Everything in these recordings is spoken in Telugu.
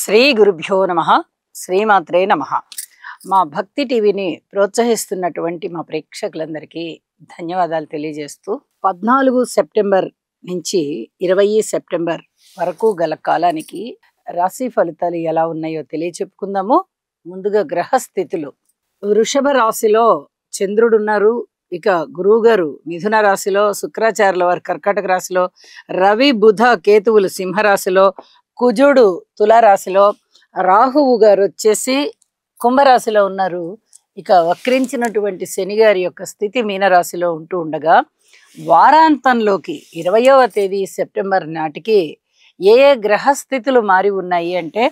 శ్రీ గురుభ్యో నమః. శ్రీమాత్రే నమః. మా భక్తి టీవీని ప్రోత్సహిస్తున్నటువంటి మా ప్రేక్షకులందరికీ ధన్యవాదాలు తెలియజేస్తూ 14 సెప్టెంబర్ నుంచి 20 సెప్టెంబర్ వరకు గల కాలానికి రాశి ఫలితాలు ఎలా ఉన్నాయో తెలియచెప్పుకుందాము. ముందుగా గ్రహ స్థితులు. వృషభ రాశిలో చంద్రుడు ఉన్నారు. ఇక గురువు గారు మిథున రాశిలో, శుక్రాచార్యుల వారు కర్కాటక రాశిలో, రవి బుధ కేతువులు సింహరాశిలో, కుజుడు తులారాశిలో, రాహువు గారు వచ్చేసి కుంభరాశిలో ఉన్నారు. ఇక వక్రించినటువంటి శని గారి యొక్క స్థితి మీనరాశిలో ఉంటూ ఉండగా వారాంతంలోకి 20వ తేదీ సెప్టెంబర్ నాటికి ఏ ఏ గ్రహస్థితులు మారి ఉన్నాయి అంటే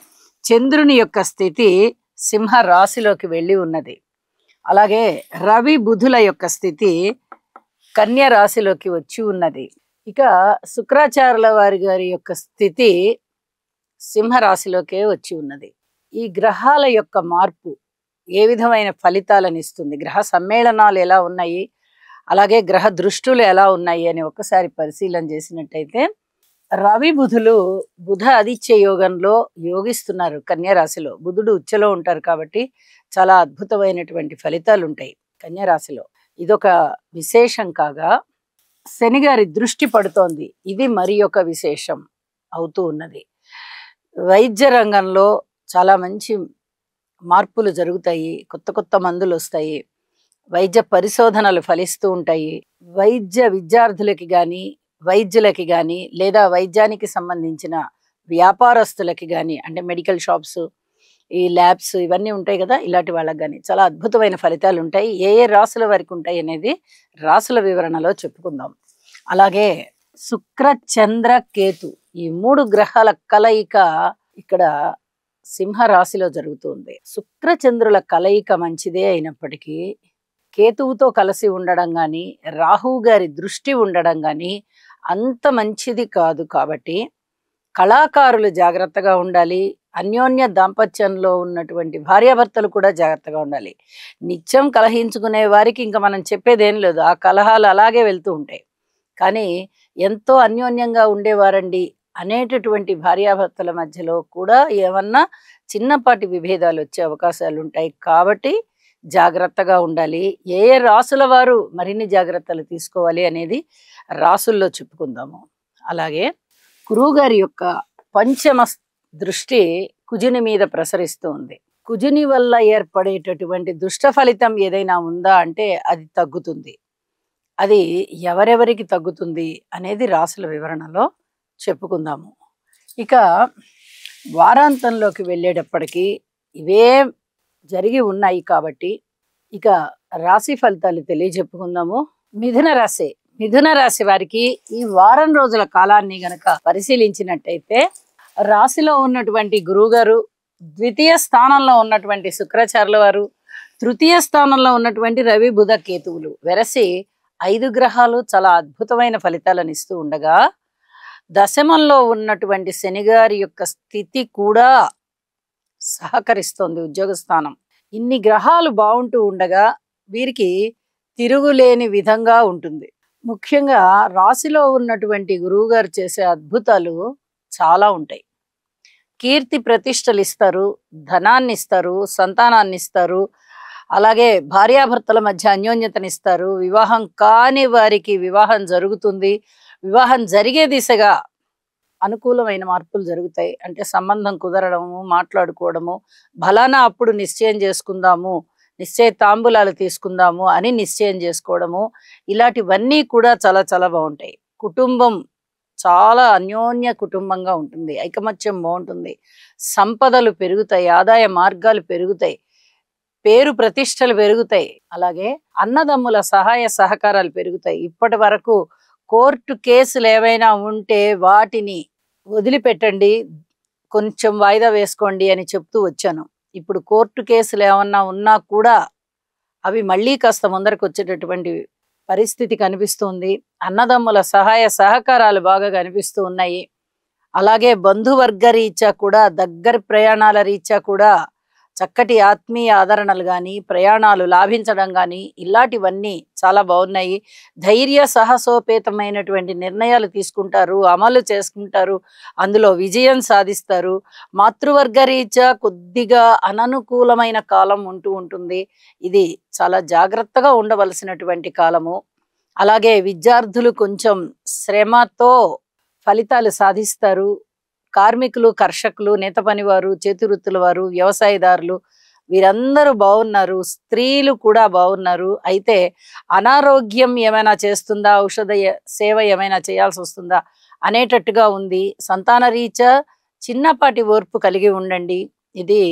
చంద్రుని యొక్క స్థితి సింహ రాశిలోకి వెళ్ళి ఉన్నది. అలాగే రవి బుధుల యొక్క స్థితి కన్య రాశిలోకి వచ్చి ఉన్నది. ఇక శుక్రాచార్యుల వారి గారి యొక్క స్థితి సింహరాశిలోకే వచ్చి ఉన్నది. ఈ గ్రహాల యొక్క మార్పు ఏ విధమైన ఫలితాలను ఇస్తుంది, గ్రహ సమ్మేళనాలు ఎలా ఉన్నాయి, అలాగే గ్రహ దృష్టులు ఎలా ఉన్నాయి అని ఒకసారి పరిశీలన చేసినట్టయితే రవి బుధులు బుధ ఆదిత్య యోగంలో యోగిస్తున్నారు. కన్య రాశిలో బుధుడు ఉచ్చలో ఉంటారు కాబట్టి చాలా అద్భుతమైనటువంటి ఫలితాలు ఉంటాయి కన్య రాశిలో. ఇదొక విశేషం కాగా శని గారి దృష్టి పడుతోంది. ఇది మరి ఒక విశేషం అవుతూ ఉన్నది. వైద్య రంగంలో చాలా మంచి మార్పులు జరుగుతాయి. కొత్త కొత్త మందులు వస్తాయి. వైద్య పరిశోధనలు ఫలిస్తూ ఉంటాయి. వైద్య విద్యార్థులకి కానీ, వైద్యులకి కానీ, లేదా వైద్యానికి సంబంధించిన వ్యాపారస్తులకి కానీ, అంటే మెడికల్ షాప్స్, ఈ ల్యాబ్స్ ఇవన్నీ ఉంటాయి కదా, ఇలాంటి వాళ్ళకి కానీ చాలా అద్భుతమైన ఫలితాలు ఉంటాయి. ఏ ఏ రాసుల వారికి ఉంటాయి అనేది రాసుల వివరణలో చెప్పుకుందాం. అలాగే శుక్ర చంద్ర కేతు ఈ 3 గ్రహాల కలయిక ఇక్కడ సింహ రాశిలో జరుగుతుంది. శుక్ర చంద్రుల కలయిక మంచిదే అయినప్పటికీ కేతువుతో కలిసి ఉండడం కానీ, రాహువు గారి దృష్టి ఉండడం కానీ అంత మంచిది కాదు. కాబట్టి కళాకారులు జాగ్రత్తగా ఉండాలి. అన్యోన్య దాంపత్యంలో ఉన్నటువంటి భార్యాభర్తలు కూడా జాగ్రత్తగా ఉండాలి. నిత్యం కలహించుకునే వారికి ఇంకా మనం చెప్పేదేం లేదు. ఆ కలహాలు అలాగే వెళ్తూ ఉంటాయి. కానీ ఎంతో అన్యోన్యంగా ఉండేవారండి అనేటటువంటి భార్యాభర్తల మధ్యలో కూడా ఏమన్నా చిన్నపాటి విభేదాలు వచ్చే అవకాశాలు ఉంటాయి. కాబట్టి జాగ్రత్తగా ఉండాలి. ఏ ఏ రాసుల వారు మరిన్ని జాగ్రత్తలు తీసుకోవాలి అనేది రాసుల్లో చెప్పుకుందాము. అలాగే గురువు గారి యొక్క పంచమ దృష్టి కుజుని మీద ప్రసరిస్తూ ఉంది. కుజుని వల్ల ఏర్పడేటటువంటి దుష్ట ఫలితం ఏదైనా ఉందా అంటే అది తగ్గుతుంది. అది ఎవరెవరికి తగ్గుతుంది అనేది రాసుల వివరణలో చెప్పుకుందాము. ఇక వారాంతంలోకి వెళ్ళేటప్పటికీ ఇవే జరిగి ఉన్నాయి కాబట్టి ఇక రాశి ఫలితాలు తెలియజెప్పుకుందాము. మిథున రాశి వారికి ఈ వారం రోజుల కాలాన్ని గనక పరిశీలించినట్టయితే రాశిలో ఉన్నటువంటి గురువు గారు, ద్వితీయ స్థానంలో ఉన్నటువంటి శుక్రాచార్యుల వారు, తృతీయ స్థానంలో ఉన్నటువంటి రవి బుధ కేతువులు వెరసి 5 గ్రహాలు చాలా అద్భుతమైన ఫలితాలను ఇస్తూ ఉండగా దశమంలో ఉన్నటువంటి శని గారి యొక్క స్థితి కూడా సహకరిస్తోంది. ఉద్యోగ స్థానం. ఇన్ని గ్రహాలు బాగుంటూ ఉండగా వీరికి తిరుగులేని విధంగా ఉంటుంది. ముఖ్యంగా రాశిలో ఉన్నటువంటి గురువు గారు చేసే అద్భుతాలు చాలా ఉంటాయి. కీర్తి ప్రతిష్టలు ఇస్తారు, ధనాన్ని ఇస్తారు, సంతానాన్ని ఇస్తారు, అలాగే భార్యాభర్తల మధ్య అన్యోన్యతనిస్తారు. వివాహం కాని వారికి వివాహం జరుగుతుంది. వివాహం జరిగే దిశగా అనుకూలమైన మార్పులు జరుగుతాయి. అంటే సంబంధం కుదరడము, మాట్లాడుకోవడము, ఫలానా అప్పుడు నిశ్చయం చేసుకుందాము, నిశ్చయ తాంబూలాలు తీసుకుందాము అని నిశ్చయం చేసుకోవడము, ఇలాంటివన్నీ కూడా చాలా చాలా బాగుంటాయి. కుటుంబం చాలా అన్యోన్య కుటుంబంగా ఉంటుంది. ఐకమత్యం బాగుంటుంది. సంపదలు పెరుగుతాయి. ఆదాయ మార్గాలు పెరుగుతాయి. పేరు ప్రతిష్టలు పెరుగుతాయి. అలాగే అన్నదమ్ముల సహాయ సహకారాలు పెరుగుతాయి. ఇప్పటి వరకు కోర్టు కేసులు ఏవైనా ఉంటే వాటిని వదిలిపెట్టండి, కొంచెం వాయిదా వేసుకోండి అని చెప్తూ వచ్చాను. ఇప్పుడు కోర్టు కేసులు ఏమన్నా ఉన్నా కూడా అవి మళ్ళీ కాస్త ముందరకు వచ్చేటటువంటి పరిస్థితి కనిపిస్తుంది. అన్నదమ్ముల సహాయ సహకారాలు బాగా కనిపిస్తూ ఉన్నాయి. అలాగే బంధువర్గ రీత్యా కూడా, దగ్గర ప్రయాణాల రీత్యా కూడా చక్కటి ఆత్మీయ ఆదరణలు కానీ, ప్రయాణాలు లాభించడం కానీ, ఇలాంటివన్నీ చాలా బాగున్నాయి. ధైర్య సాహసోపేతమైనటువంటి నిర్ణయాలు తీసుకుంటారు, అమలు చేసుకుంటారు, అందులో విజయం సాధిస్తారు. మాతృవర్గ రీత్యా కొద్దిగా అననుకూలమైన కాలం ఉంటూ ఉంటుంది. ఇది చాలా జాగ్రత్తగా ఉండవలసినటువంటి కాలము. అలాగే విద్యార్థులు కొంచెం శ్రమతో ఫలితాలు సాధిస్తారు. కార్మికులు, కర్షకులు, నేత పనివారు, చేతివృత్తుల వారు, వ్యవసాయదారులు వీరందరూ బాగున్నారు. స్త్రీలు కూడా బాగున్నారు. అయితే అనారోగ్యం ఏమైనా చేస్తుందా, ఔషధ సేవ ఏమైనా చేయాల్సి వస్తుందా అనేటట్టుగా ఉంది. సంతాన రీత్యా చిన్నపాటి ఓర్పు కలిగి ఉండండి. ఇది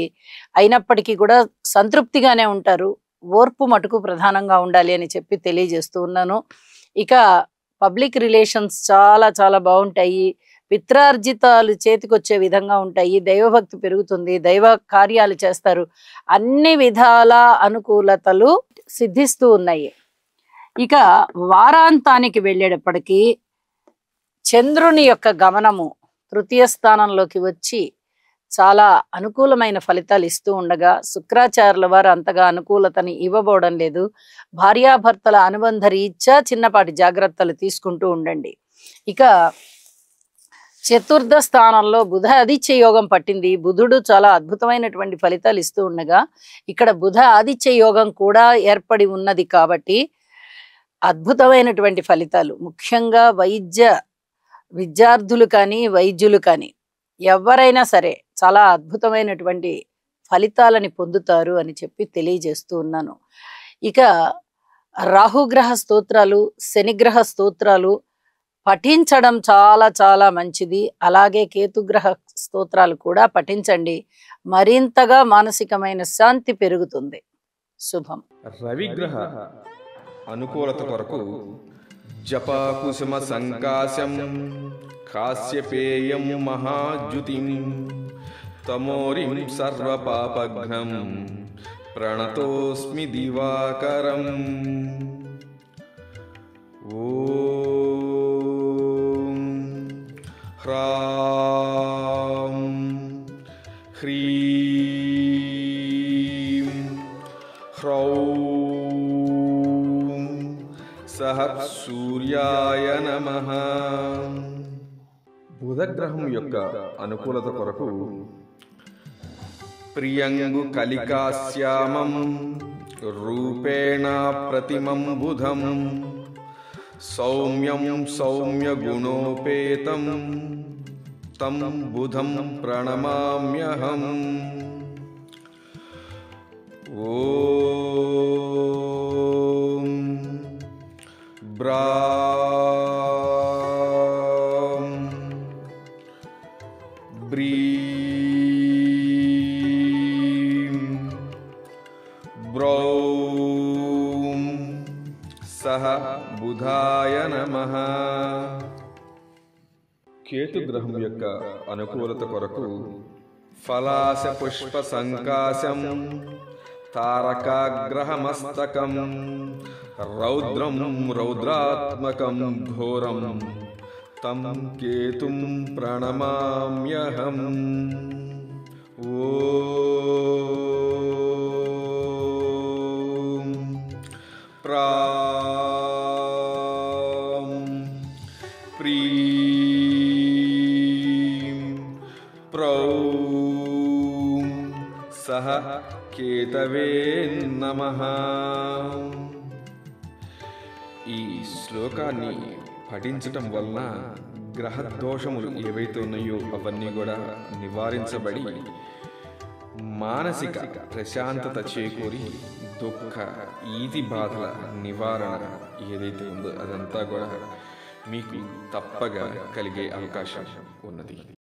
అయినప్పటికీ కూడా సంతృప్తిగానే ఉంటారు. ఓర్పు మటుకు ప్రధానంగా ఉండాలి అని చెప్పి తెలియజేస్తూ ఉన్నాను. ఇక పబ్లిక్ రిలేషన్స్ చాలా చాలా బాగుంటాయి. పిత్రార్జితాలు చేతికొచ్చే విధంగా ఉంటాయి. దైవభక్తి పెరుగుతుంది. దైవ కార్యాలు చేస్తారు. అన్ని విధాల అనుకూలతలు సిద్ధిస్తూ ఉన్నాయి. ఇక వారాంతానికి వెళ్ళేటప్పటికీ చంద్రుని యొక్క గమనము తృతీయ స్థానంలోకి వచ్చి చాలా అనుకూలమైన ఫలితాలు ఇస్తూ ఉండగా, శుక్రాచార్యుల వారు అంతగా అనుకూలతని ఇవ్వబోవడం లేదు. భార్యాభర్తల అనుబంధ రీత్యా చిన్నపాటి జాగ్రత్తలు తీసుకుంటూ ఉండండి. ఇక చతుర్థ స్థానంలో బుధ ఆదిత్య యోగం పట్టింది. బుధుడు చాలా అద్భుతమైనటువంటి ఫలితాలు ఇస్తూ ఉండగా, ఇక్కడ బుధ ఆదిత్య యోగం కూడా ఏర్పడి ఉన్నది కాబట్టి అద్భుతమైనటువంటి ఫలితాలు. ముఖ్యంగా విద్యార్థులు కానీ, వైద్యులు కానీ ఎవరైనా సరే చాలా అద్భుతమైనటువంటి ఫలితాలని పొందుతారు అని చెప్పి తెలియజేస్తూ ఉన్నాను. ఇక రాహుగ్రహ స్తోత్రాలు, శనిగ్రహ స్తోత్రాలు పఠించడం చాలా చాలా మంచిది. అలాగే కేతుగ్రహ స్తోత్రాలు కూడా పఠించండి. మరింతగా మానసికమైన శాంతి పెరుగుతుంది. శుభం. రవిగ్రహ అనుకూలత కొరకు జపాకుసుమ సంకాశం కాశ్యపేయం మహాద్యుతిం తమోరిం సర్వపాపఘ్నం ప్రణతోస్మి దివాకరం. ఓం హ్రాం హ్రీం హ్రౌం సహ సూర్యాయ నమః. బుధగ్రహం యొక్క అనుకూలత కొరకు ప్రియంగు కలికాశ్యామం రూపేణ ప్రతిమం బుధం సౌమ్యం సౌమ్య గుణోపేతం తం బుధం ప్రణమామ్యహం. ఓం బ్రాం బ్రీం బ్రౌం సహ బుధాయ నమః. కేతుగ్రహం యొక్క అనుకూలత కొరకు ఫలాశ పుష్ప సంకాశం తారకాగ్రహమస్తకం రౌద్రం రౌద్రాత్మకం ఘోరం తం కేతుం ప్రణమామ్యహం. ఓం ప్రాం ప్రీం ప్రౌం సహ కేతవే నమః. ఈ శ్లోకాన్ని పఠించటం వలన గ్రహ దోషములు ఏవైతే ఉన్నాయో అవన్నీ కూడా నివారించబడి మానసిక ప్రశాంతత చేకూరి దుఃఖ ఈతి బాధల నివారణ ఏదైతే ఉందో అదంతా కూడా మీకు తప్పగా కలిగే అవకాశం ఉన్నది.